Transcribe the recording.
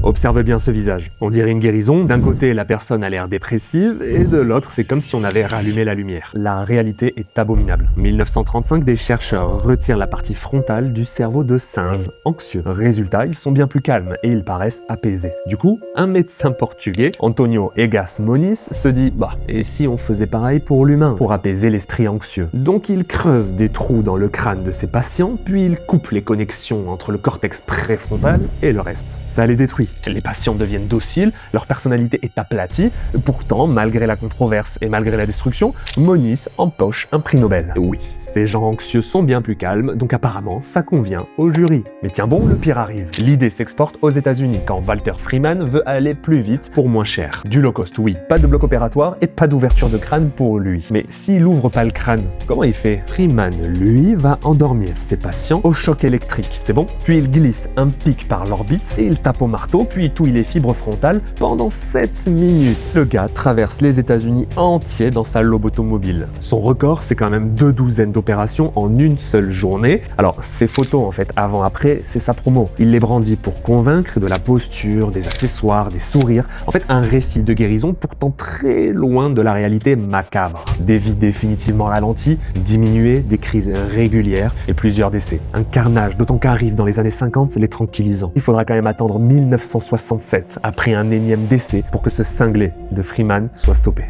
Observez bien ce visage. On dirait une guérison. D'un côté, la personne a l'air dépressive, et de l'autre, c'est comme si on avait rallumé la lumière. La réalité est abominable. 1935, des chercheurs retirent la partie frontale du cerveau de singes anxieux. Résultat, ils sont bien plus calmes et ils paraissent apaisés. Du coup, un médecin portugais, Antonio Egas Moniz, se dit « et si on faisait pareil pour l'humain, pour apaiser l'esprit anxieux ?» Donc il creuse des trous dans le crâne de ses patients, puis il coupe les connexions entre le cortex préfrontal et le reste. Ça les détruit. Les patients deviennent dociles, leur personnalité est aplatie. Pourtant, malgré la controverse et malgré la destruction, Moniz empoche un prix Nobel. Oui, ces gens anxieux sont bien plus calmes, donc apparemment ça convient au jury. Mais tiens bon, le pire arrive. L'idée s'exporte aux États-Unis quand Walter Freeman veut aller plus vite pour moins cher. Du low cost, oui, pas de bloc opératoire et pas d'ouverture de crâne pour lui. Mais s'il ouvre pas le crâne, comment il fait? Freeman, lui, va endormir ses patients au choc électrique. C'est bon? Puis il glisse un pic par l'orbite et il tape au marteau, puis touille les fibres frontales pendant 7 minutes. Le gars traverse les États-Unis entiers dans sa lobotomobile. Son record, c'est quand même 2 douzaines d'opérations en une seule journée. Alors, ces photos, en fait, avant-après, c'est sa promo. Il les brandit pour convaincre de la posture, des accessoires, des sourires. En fait, un récit de guérison pourtant très loin de la réalité macabre. Des vies définitivement ralenties, diminuées, des crises régulières et plusieurs décès. Un carnage, d'autant qu'arrive dans les années 50 les tranquillisants. Il faudra quand même attendre 1967, après un énième décès, pour que ce cinglé de Freeman soit stoppé.